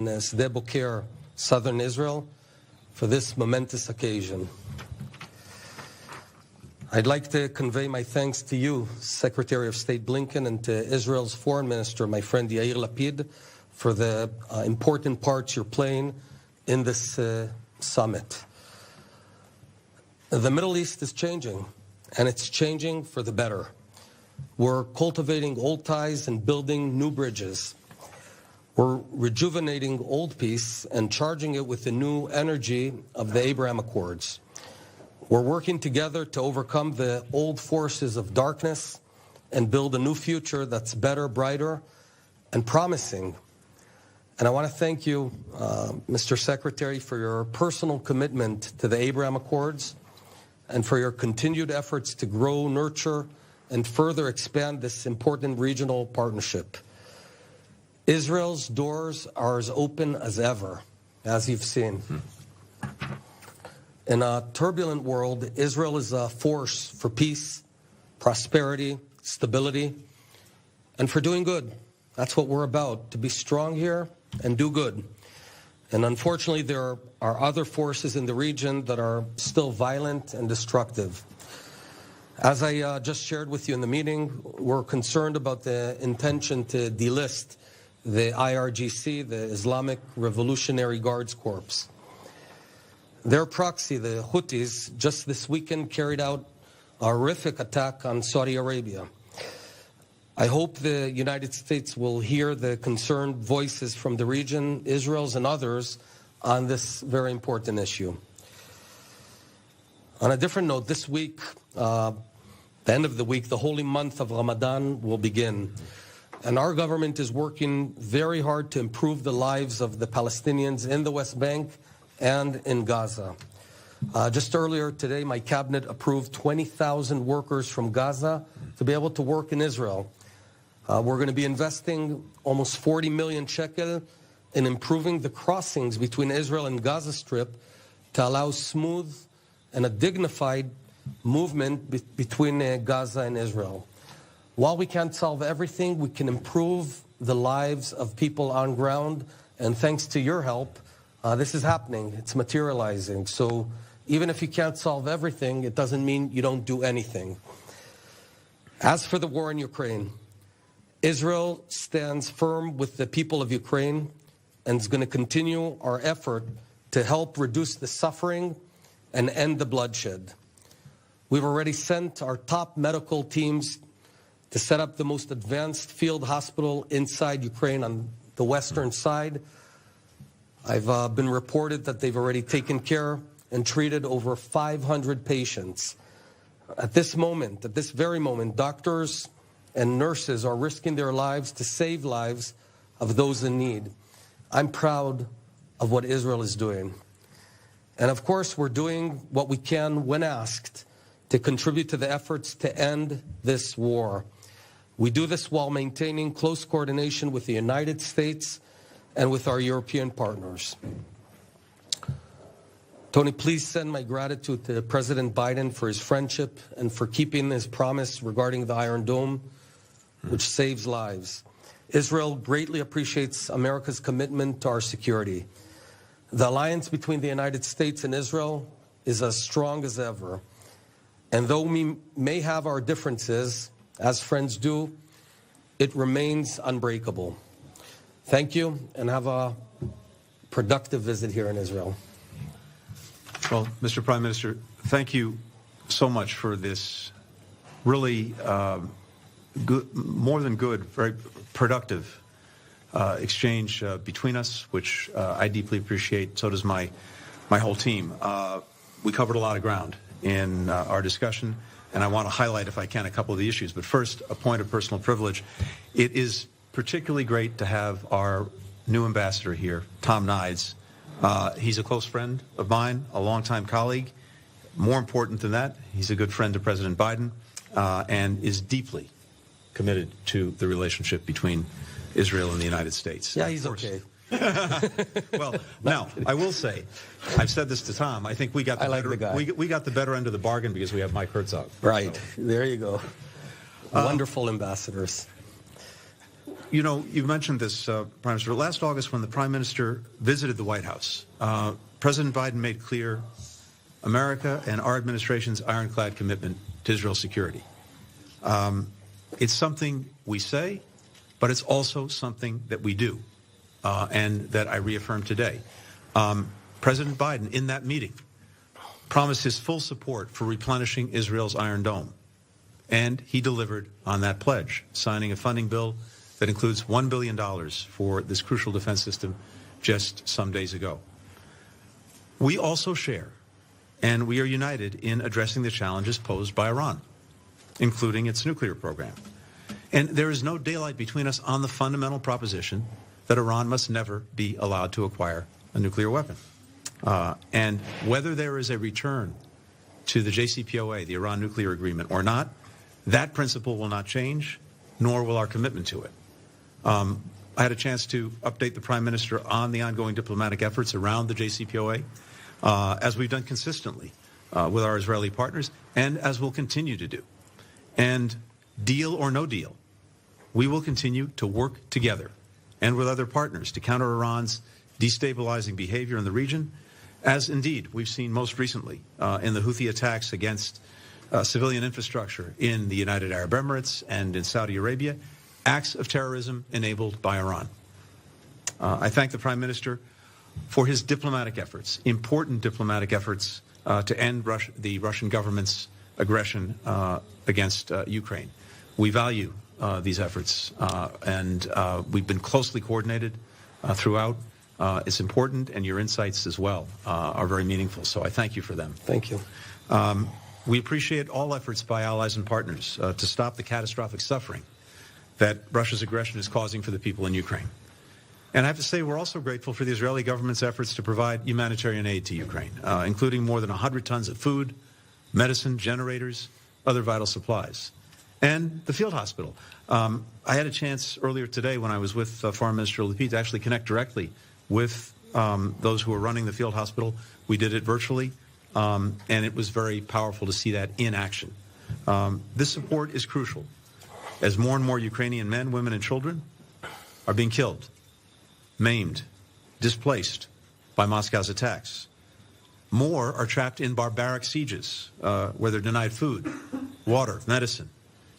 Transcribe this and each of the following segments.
Sde Boker, southern Israel, for this momentous occasion. I'd like to convey my thanks to you, Secretary of State Blinken, and to Israel's Foreign Minister, my friend Yair Lapid, for the important parts you're playing in this summit. The Middle East is changing, and it's changing for the better. We're cultivating old ties and building new bridges. We're rejuvenating old peace and charging it with the new energy of the Abraham Accords. We're working together to overcome the old forces of darkness and build a new future that's better, brighter, and promising. And I want to thank you, Mr. Secretary, for your personal commitment to the Abraham Accords and for your continued efforts to grow, nurture, and further expand this important regional partnership. Israel's doors are as open as ever, as you've seen. In a turbulent world, Israel is a force for peace, prosperity, stability, and for doing good. That's what we're about, to be strong here and do good. And unfortunately, there are other forces in the region that are still violent and destructive. As I just shared with you in the meeting, we're concerned about the intention to delist the IRGC, the Islamic Revolutionary Guards Corps. Their proxy, the Houthis, just this weekend carried out a horrific attack on Saudi Arabia. I hope the United States will hear the concerned voices from the region, Israel's and others, on this very important issue. On a different note, this week, the end of the week, the holy month of Ramadan will begin. And our government is working very hard to improve the lives of the Palestinians in the West Bank and in Gaza. Just earlier today, my cabinet approved 20,000 workers from Gaza to be able to work in Israel. We're going to be investing almost 40 million shekel in improving the crossings between Israel and Gaza Strip to allow smooth and a dignified movement between Gaza and Israel. While we can't solve everything, we can improve the lives of people on ground, and thanks to your help, this is happening. It's materializing. So even if you can't solve everything, it doesn't mean you don't do anything. As for the war in Ukraine, Israel stands firm with the people of Ukraine and is going to continue our effort to help reduce the suffering and end the bloodshed. We've already sent our top medical teams to set up the most advanced field hospital inside Ukraine on the western side. I've been reported that they've already taken care and treated over 500 patients. At this moment, at this very moment, doctors and nurses are risking their lives to save lives of those in need. I'm proud of what Israel is doing. And of course, we're doing what we can when asked to contribute to the efforts to end this war. We do this while maintaining close coordination with the United States and with our European partners. Tony, please send my gratitude to President Biden for his friendship and for keeping his promise regarding the Iron Dome, which saves lives. Israel greatly appreciates America's commitment to our security. The alliance between the United States and Israel is as strong as ever. And though we may have our differences, as friends do, it remains unbreakable. Thank you, and have a productive visit here in Israel. Well, Mr. Prime Minister, thank you so much for this really good, more than good, very productive exchange between us, which I deeply appreciate. So does my whole team. We covered a lot of ground in our discussion, and I want to highlight, if I can, a couple of the issues. But first, a point of personal privilege. It is particularly great to have our new ambassador here, Tom Nides. He's a close friend of mine, a longtime colleague. More important than that, he's a good friend to President Biden and is deeply committed to the relationship between Israel and the United States. Yeah, he's okay. Well, now, I will say, I've said this to Tom, I think we got we got the better end of the bargain because we have Mike Herzog. Right. So. There you go. Wonderful ambassadors. You know, you mentioned this, Prime Minister. Last August, when the Prime Minister visited the White House, President Biden made clear America and our administration's ironclad commitment to Israel's security. It's something we say, but it's also something that we do, and that I reaffirm today. President Biden, in that meeting, promised his full support for replenishing Israel's Iron Dome, and he delivered on that pledge, signing a funding bill that includes $1 billion for this crucial defense system just some days ago. We also share, and we are united in addressing the challenges posed by Iran, including its nuclear program. And there is no daylight between us on the fundamental proposition that Iran must never be allowed to acquire a nuclear weapon. And whether there is a return to the JCPOA, the Iran nuclear agreement, or not, that principle will not change, nor will our commitment to it. I had a chance to update the Prime Minister on the ongoing diplomatic efforts around the JCPOA, as we've done consistently with our Israeli partners, and as we'll continue to do. And deal or no deal, we will continue to work together and with other partners to counter Iran's destabilizing behavior in the region, as indeed we've seen most recently in the Houthi attacks against civilian infrastructure in the United Arab Emirates and in Saudi Arabia, acts of terrorism enabled by Iran. I thank the Prime Minister for his diplomatic efforts, important diplomatic efforts to end the Russian government's aggression against Ukraine. We value these efforts, and we've been closely coordinated throughout. It's important, and your insights as well are very meaningful, so I thank you for them. Thank you. We appreciate all efforts by allies and partners to stop the catastrophic suffering that Russia's aggression is causing for the people in Ukraine. And I have to say, we're also grateful for the Israeli government's efforts to provide humanitarian aid to Ukraine, including more than 100 tons of food, medicine, generators, other vital supplies. And the field hospital. I had a chance earlier today when I was with Foreign Minister Lapid to actually connect directly with those who are running the field hospital. We did it virtually, and it was very powerful to see that in action. This support is crucial as more and more Ukrainian men, women, and children are being killed, maimed, displaced by Moscow's attacks. More are trapped in barbaric sieges where they're denied food, water, medicine,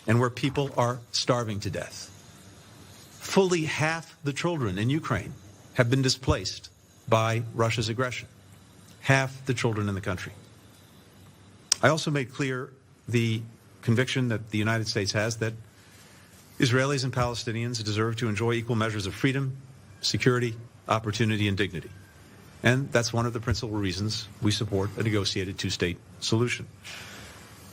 and where people are starving to death. Fully half the children in Ukraine have been displaced by Russia's aggression. Half the children in the country. I also made clear the conviction that the United States has that Israelis and Palestinians deserve to enjoy equal measures of freedom, security, opportunity, and dignity. And that's one of the principal reasons we support a negotiated two-state solution.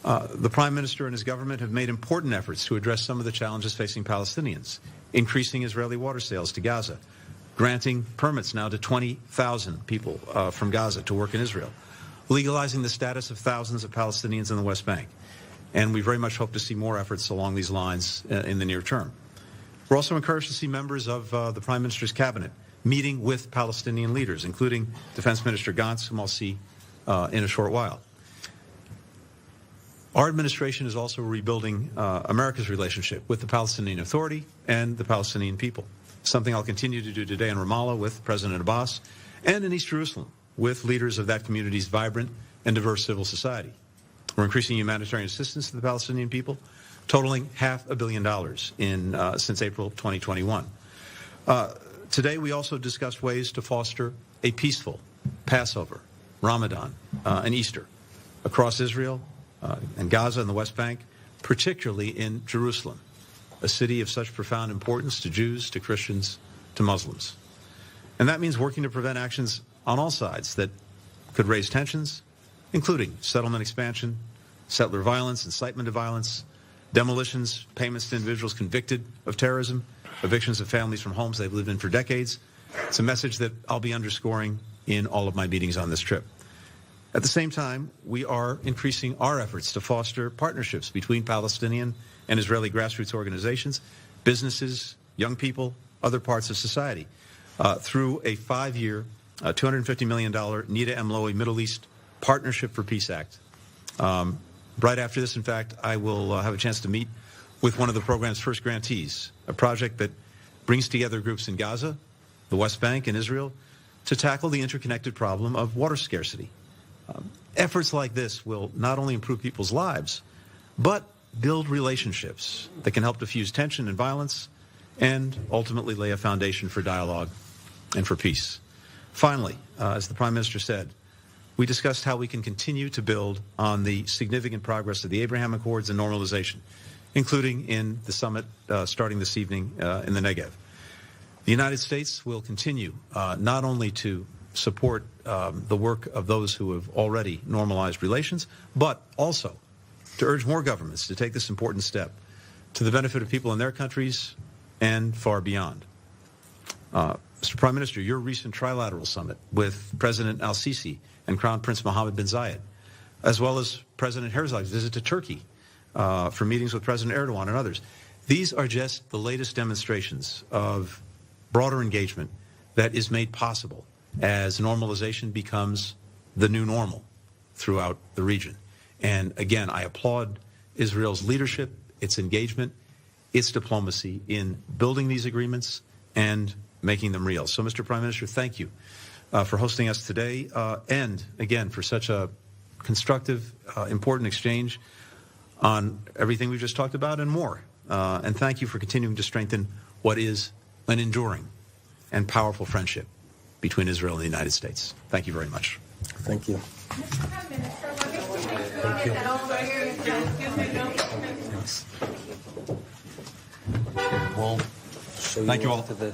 The Prime Minister and his government have made important efforts to address some of the challenges facing Palestinians, increasing Israeli water sales to Gaza, granting permits now to 20,000 people from Gaza to work in Israel, legalizing the status of thousands of Palestinians in the West Bank. And we very much hope to see more efforts along these lines in the near term. We're also encouraged to see members of the Prime Minister's cabinet meeting with Palestinian leaders, including Defense Minister Gantz, whom I'll see in a short while. Our administration is also rebuilding America's relationship with the Palestinian Authority and the Palestinian people, something I'll continue to do today in Ramallah with President Abbas and in East Jerusalem with leaders of that community's vibrant and diverse civil society. We're increasing humanitarian assistance to the Palestinian people, totaling $500 million since April 2021. Today, we also discussed ways to foster a peaceful Passover, Ramadan, and Easter across Israel and Gaza and the West Bank, particularly in Jerusalem, a city of such profound importance to Jews, to Christians, to Muslims. And that means working to prevent actions on all sides that could raise tensions, including settlement expansion, settler violence, incitement to violence, demolitions, payments to individuals convicted of terrorism, evictions of families from homes they've lived in for decades. It's a message that I'll be underscoring in all of my meetings on this trip. At the same time, we are increasing our efforts to foster partnerships between Palestinian and Israeli grassroots organizations, businesses, young people, other parts of society, through a 5-year, $250 million Nida M. Lowy Middle East Partnership for Peace Act. Right after this, in fact, I will have a chance to meet with one of the program's first grantees, a project that brings together groups in Gaza, the West Bank, and Israel to tackle the interconnected problem of water scarcity. Efforts like this will not only improve people's lives, but build relationships that can help diffuse tension and violence and ultimately lay a foundation for dialogue and for peace. Finally, as the Prime Minister said, we discussed how we can continue to build on the significant progress of the Abraham Accords and normalization, including in the summit starting this evening in the Negev. The United States will continue not only to support the work of those who have already normalized relations, but also to urge more governments to take this important step to the benefit of people in their countries and far beyond. Mr. Prime Minister, your recent trilateral summit with President al-Sisi and Crown Prince Mohammed bin Zayed, as well as President Herzog's visit to Turkey for meetings with President Erdogan and others, these are just the latest demonstrations of broader engagement that is made possible as normalization becomes the new normal throughout the region. And again, I applaud Israel's leadership, its engagement, its diplomacy in building these agreements and making them real. So, Mr. Prime Minister, thank you for hosting us today and, again, for such a constructive, important exchange on everything we've just talked about and more. And thank you for continuing to strengthen what is an enduring and powerful friendship between Israel and the United States. Thank you very much. Thank you. Thank you. Thanks. We'll show Thank you all. To the